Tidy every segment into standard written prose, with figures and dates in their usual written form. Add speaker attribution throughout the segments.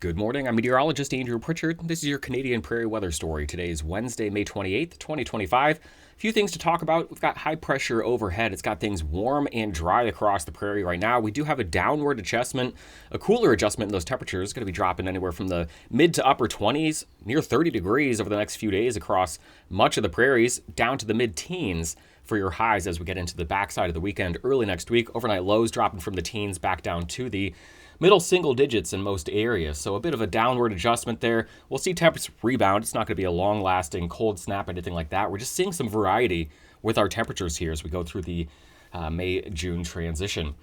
Speaker 1: Good morning. I'm meteorologist Andrew Pritchard. This is your Canadian Prairie weather story. Today is Wednesday, May 28th, 2025. A few things to talk about. We've got high pressure overhead. It's got things warm and dry across the prairie right now. We do have a downward adjustment, a cooler adjustment in those temperatures. It's going to be dropping anywhere from the mid to upper 20s, near 30 degrees over the next few days across much of the prairies, down to the mid-teens for your highs as we get into the backside of the weekend early next week. Overnight lows dropping from the teens back down to the middle single digits in most areas. So a bit of a downward adjustment there. We'll see temps rebound. It's not going to be a long-lasting cold snap or anything like that. We're just seeing some variety with our temperatures here as we go through the May-June transition.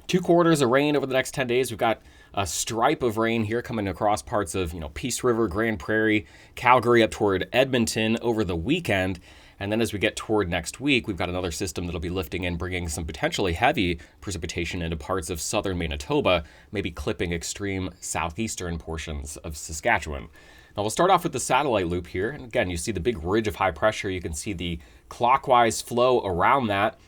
Speaker 1: 2 quarters of rain over the next 10 days. We've got a stripe of rain here coming across parts of, Peace River, Grand Prairie, Calgary up toward Edmonton over the weekend. And then as we get toward next week, we've got another system that'll be lifting in, bringing some potentially heavy precipitation into parts of southern Manitoba, maybe clipping extreme southeastern portions of Saskatchewan. Now we'll start off with the satellite loop here. And again, you see the big ridge of high pressure. You can see the clockwise flow around that.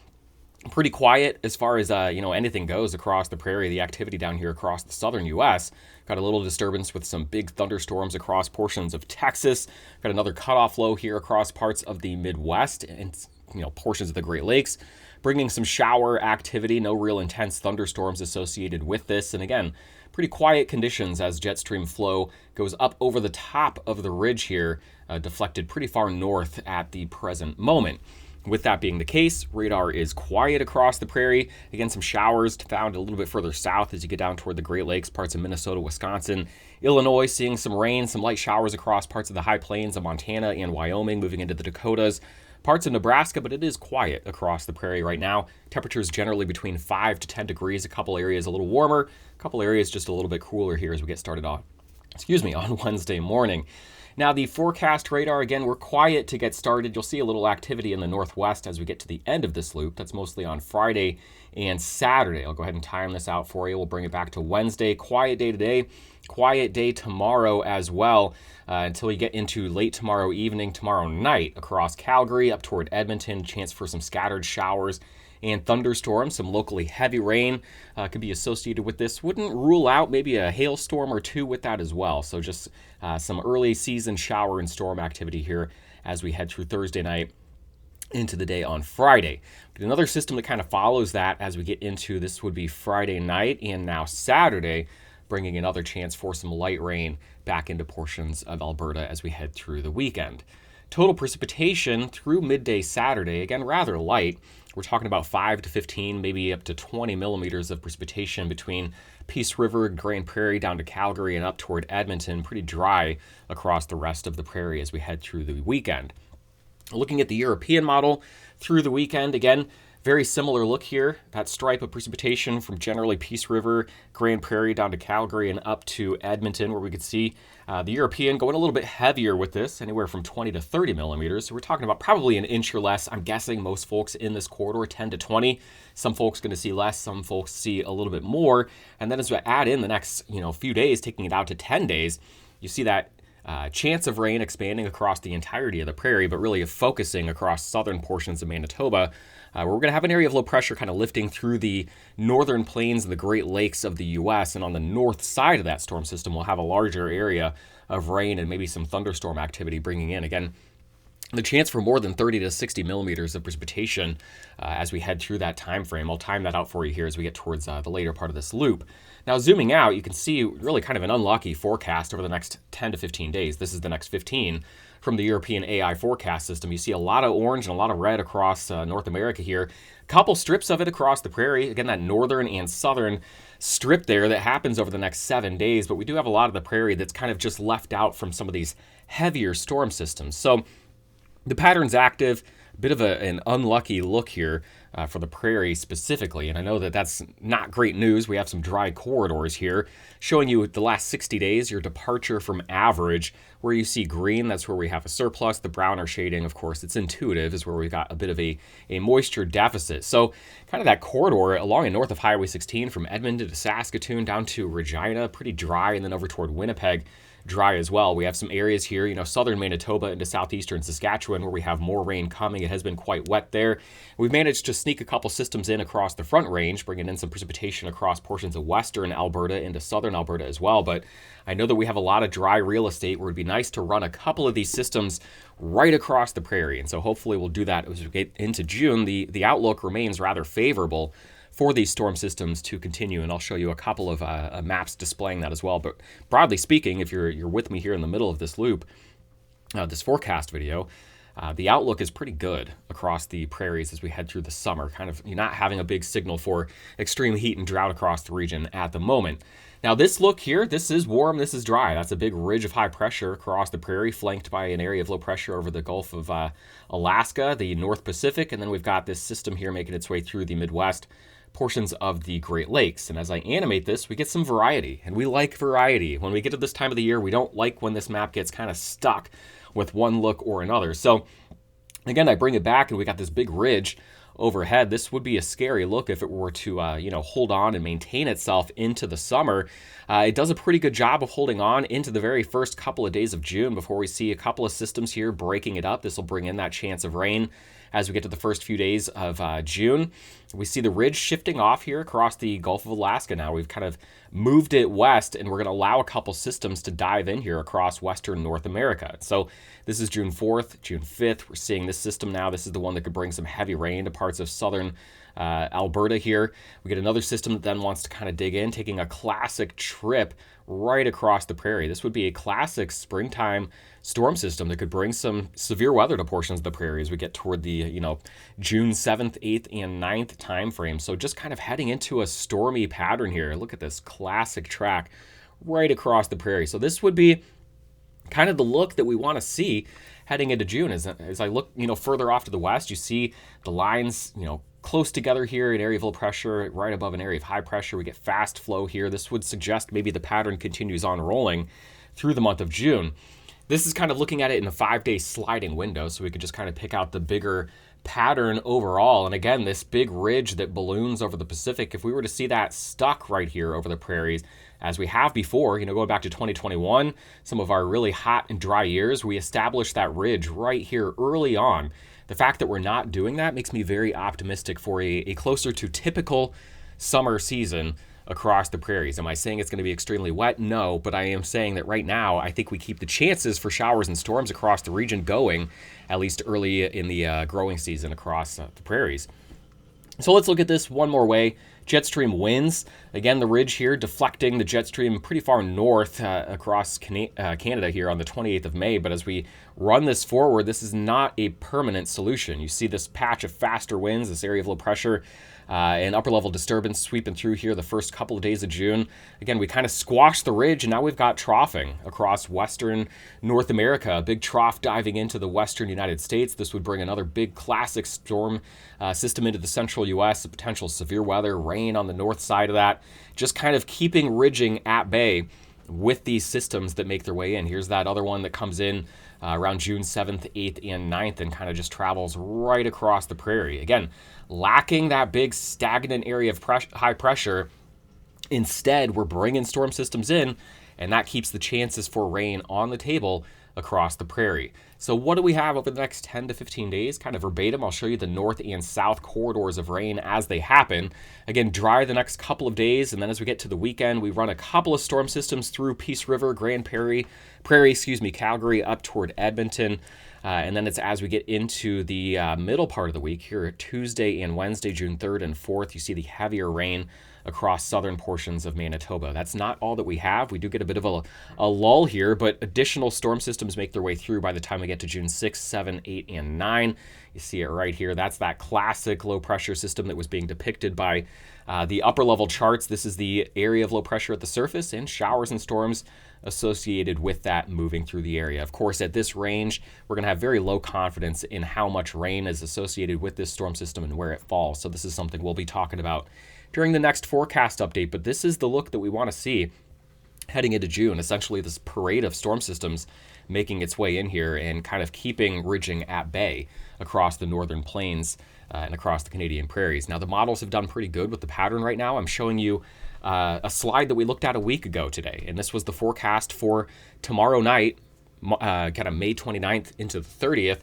Speaker 1: Pretty quiet as far as anything goes across the prairie. The activity down here across the southern U.S. Got a little disturbance with some big thunderstorms across portions of Texas. Got another cutoff low here across parts of the Midwest and portions of the Great Lakes, bringing some shower activity. No real intense thunderstorms associated with this. And again, pretty quiet conditions as jet stream flow goes up over the top of the ridge here, deflected pretty far north at the present moment. With that being the case, radar is quiet across the prairie. Again, some showers found a little bit further south as you get down toward the Great Lakes, parts of Minnesota, Wisconsin, Illinois, seeing some rain, some light showers across parts of the high plains of Montana and Wyoming, moving into the Dakotas, parts of Nebraska, but it is quiet across the prairie right now. Temperatures generally between 5 to 10 degrees, a couple areas a little warmer, a couple areas just a little bit cooler here as we get started on Wednesday morning. Now, the forecast radar, again, we're quiet to get started. You'll see a little activity in the northwest as we get to the end of this loop. That's mostly on Friday and Saturday. I'll go ahead and time this out for you. We'll bring it back to Wednesday. Quiet day today, quiet day tomorrow as well, until you get into late tomorrow evening, tomorrow night across Calgary, up toward Edmonton. Chance for some scattered showers and thunderstorms. Some locally heavy rain could be associated with this. Wouldn't rule out maybe a hailstorm or two with that as well. So just some early season shower and storm activity here as we head through Thursday night into the day on Friday. But another system that kind of follows that as we get into this would be Friday night and now Saturday, bringing another chance for some light rain back into portions of Alberta as we head through the weekend. Total precipitation through midday Saturday, again, rather light. We're talking about 5 to 15, maybe up to 20 millimeters of precipitation between Peace River, Grand Prairie, down to Calgary, and up toward Edmonton. Pretty dry across the rest of the prairie as we head through the weekend. Looking at the European model through the weekend, again, very similar look here. That stripe of precipitation from generally Peace River, Grand Prairie, down to Calgary, and up to Edmonton, where we could see the European going a little bit heavier with this, anywhere from 20 to 30 millimeters. So we're talking about probably an inch or less. I'm guessing most folks in this corridor, 10 to 20. Some folks going to see less, some folks see a little bit more. And then as we add in the next few days, taking it out to 10 days, you see that chance of rain expanding across the entirety of the prairie, but really focusing across southern portions of Manitoba, where we're going to have an area of low pressure kind of lifting through the northern plains and the Great Lakes of the U.S. And on the north side of that storm system, we'll have a larger area of rain and maybe some thunderstorm activity bringing in, again, the chance for more than 30 to 60 millimeters of precipitation as we head through that time frame. I'll time that out for you here as we get towards the later part of this loop. Now, zooming out, you can see really kind of an unlucky forecast over the next 10 to 15 days. This is the next 15 from the European AI forecast system. You see a lot of orange and a lot of red across North America here. Couple strips of it across the prairie. Again, that northern and southern strip there that happens over the next 7 days. But we do have a lot of the prairie that's kind of just left out from some of these heavier storm systems. So the pattern's active, a bit of an unlucky look here for the prairie specifically. And I know that that's not great news. We have some dry corridors here showing you the last 60 days, your departure from average. Where you see green, that's where we have a surplus. The browner shading, of course, it's intuitive, is where we've got a bit of a moisture deficit. So kind of that corridor along and north of Highway 16 from Edmonton to Saskatoon down to Regina, pretty dry, and then over toward Winnipeg, dry as well. We have some areas here, southern Manitoba into southeastern Saskatchewan where we have more rain coming. It has been quite wet there. We've managed to sneak a couple systems in across the Front Range, bringing in some precipitation across portions of western Alberta into southern Alberta as well. But I know that we have a lot of dry real estate where it'd be nice to run a couple of these systems right across the prairie. And so hopefully we'll do that as we get into June. The outlook remains rather favorable for these storm systems to continue, and I'll show you a couple of maps displaying that as well. But broadly speaking, if you're with me here in the middle of this loop, this forecast video, the outlook is pretty good across the prairies as we head through the summer, kind of not having a big signal for extreme heat and drought across the region at the moment. Now this look here, this is warm, this is dry. That's a big ridge of high pressure across the prairie, flanked by an area of low pressure over the Gulf of Alaska, the North Pacific, and then we've got this system here making its way through the Midwest, portions of the Great Lakes. And as I animate this, we get some variety, and we like variety. When we get to this time of the year, we don't like when this map gets kind of stuck with one look or another. So again, I bring it back and we got this big ridge overhead. This would be a scary look if it were to, hold on and maintain itself into the summer. It does a pretty good job of holding on into the very first couple of days of June before we see a couple of systems here breaking it up. This will bring in that chance of rain as we get to the first few days of June. We see the ridge shifting off here across the Gulf of Alaska now. We've kind of moved it west, and we're going to allow a couple systems to dive in here across western North America. So this is June 4th, June 5th. We're seeing this system now. This is the one that could bring some heavy rain to parts of southern Alberta here. We get another system that then wants to kind of dig in, taking a classic trip right across the prairie. This would be a classic springtime storm system that could bring some severe weather to portions of the prairie as we get toward the, June 7th, 8th, and 9th time frame. So just kind of heading into a stormy pattern here. Look at this classic track right across the prairie. So this would be kind of the look that we want to see heading into June. As I look, further off to the west, you see the lines, close together here, an area of low pressure right above an area of high pressure. We get fast flow here. This would suggest maybe the pattern continues on rolling through the month of June. This is kind of looking at it in a 5-day sliding window, so we could just kind of pick out the bigger pattern overall. And again, this big ridge that balloons over the Pacific, if we were to see that stuck right here over the prairies, as we have before, going back to 2021, some of our really hot and dry years, we established that ridge right here early on. The fact that we're not doing that makes me very optimistic for a closer to typical summer season across the prairies. Am I saying it's going to be extremely wet? No, but I am saying that right now, I think we keep the chances for showers and storms across the region going, at least early in the growing season across the prairies. So let's look at this one more way. Jet stream winds. Again, the ridge here deflecting the jet stream pretty far north across Canada here on the 28th of May. But as we run this forward, this is not a permanent solution. You see this patch of faster winds, this area of low pressure, and upper level disturbance sweeping through here the first couple of days of June. Again, we kind of squashed the ridge, and now we've got troughing across western North America, a big trough diving into the western United States. This would bring another big classic storm system into the central U.S., potential severe weather, rain on the north side of that, just kind of keeping ridging at bay with these systems that make their way in. Here's that other one that comes in around June 7th, 8th, and 9th and kind of just travels right across the prairie. Again, lacking that big stagnant area of high pressure. Instead, we're bringing storm systems in, and that keeps the chances for rain on the table across the prairie. So what do we have over the next 10 to 15 days? Kind of verbatim, I'll show you the north and south corridors of rain as they happen. Again, dry the next couple of days, and then as we get to the weekend, we run a couple of storm systems through Peace River, Grand Prairie, Calgary, up toward Edmonton. And then it's as we get into the middle part of the week here, Tuesday and Wednesday, June 3rd and 4th, you see the heavier rain across southern portions of Manitoba. That's not all that we have. We do get a bit of a lull here, but additional storm systems make their way through by the time we get to June 6, 7, 8, and 9. You see it right here. That's that classic low pressure system that was being depicted by the upper level charts. This is the area of low pressure at the surface and showers and storms associated with that moving through the area. Of course, at this range, we're going to have very low confidence in how much rain is associated with this storm system and where it falls. So this is something we'll be talking about during the next forecast update, but this is the look that we want to see heading into June. Essentially, this parade of storm systems making its way in here and kind of keeping ridging at bay across the northern plains and across the Canadian prairies. Now, the models have done pretty good with the pattern right now. I'm showing you a slide that we looked at a week ago today. And this was the forecast for tomorrow night, kind of May 29th into the 30th.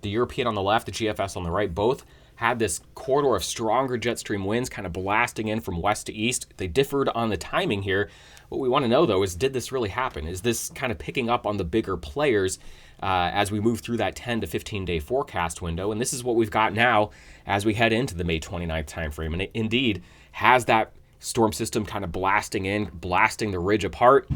Speaker 1: The European on the left, the GFS on the right, both had this corridor of stronger jet stream winds kind of blasting in from west to east. They differed on the timing here. What we want to know, though, is did this really happen? Is this kind of picking up on the bigger players as we move through that 10 to 15-day forecast window? And this is what we've got now as we head into the May 29th timeframe. And it indeed has that storm system kind of blasting in, blasting the ridge apart,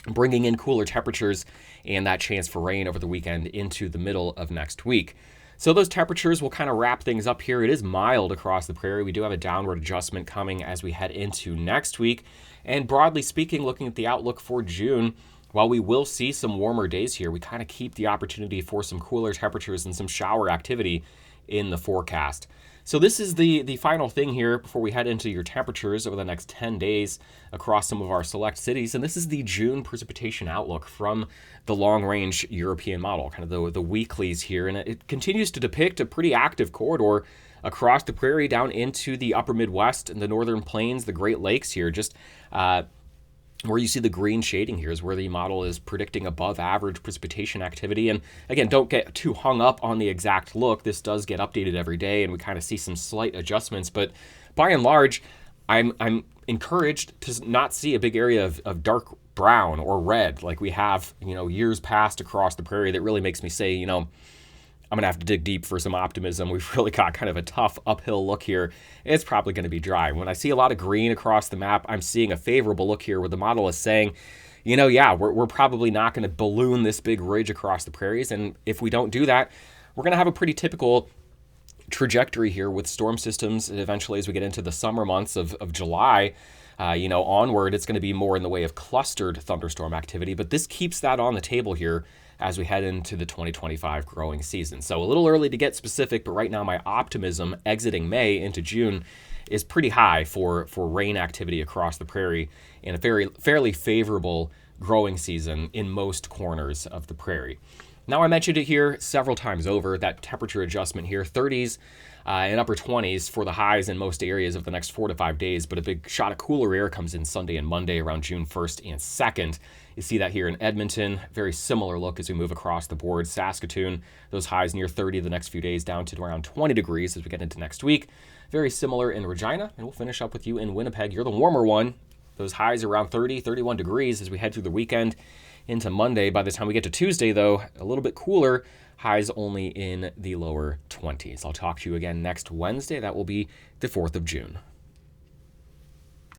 Speaker 1: bringing in cooler temperatures and that chance for rain over the weekend into the middle of next week. So those temperatures will kind of wrap things up here. It is mild across the prairie. We do have a downward adjustment coming as we head into next week. And broadly speaking, looking at the outlook for June, while we will see some warmer days here, we kind of keep the opportunity for some cooler temperatures and some shower activity in the forecast. So this is the final thing here before we head into your temperatures over the next 10 days across some of our select cities. And this is the June precipitation outlook from the long-range European model, kind of the weeklies here. And it continues to depict a pretty active corridor across the prairie down into the upper Midwest and the northern plains, the Great Lakes here. Just where you see the green shading here is where the model is predicting above average precipitation activity. And again, don't get too hung up on the exact look. This does get updated every day and we kind of see some slight adjustments, but by and large, I'm encouraged to not see a big area of dark brown or red like we have, years past across the prairie. That really makes me say, I'm going to have to dig deep for some optimism. We've really got kind of a tough uphill look here. It's probably going to be dry. When I see a lot of green across the map, I'm seeing a favorable look here where the model is saying, we're probably not going to balloon this big ridge across the prairies. And if we don't do that, we're going to have a pretty typical trajectory here with storm systems. And eventually, as we get into the summer months of July, onward, it's going to be more in the way of clustered thunderstorm activity. But this keeps that on the table here as we head into the 2025 growing season. So a little early to get specific, but right now my optimism exiting May into June is pretty high for rain activity across the prairie and a fairly favorable growing season in most corners of the prairie. Now, I mentioned it here several times over, that temperature adjustment here, 30s and upper 20s for the highs in most areas of the next 4 to 5 days, but a big shot of cooler air comes in Sunday and Monday around June 1st and 2nd. You see that here in Edmonton, very similar look as we move across the board. Saskatoon, those highs near 30 the next few days down to around 20 degrees as we get into next week. Very similar in Regina, and we'll finish up with you in Winnipeg. You're the warmer one. Those highs around 30, 31 degrees as we head through the weekend into Monday. By the time we get to Tuesday, though, a little bit cooler, highs only in the lower 20s. I'll talk to you again next Wednesday. That will be the 4th of June.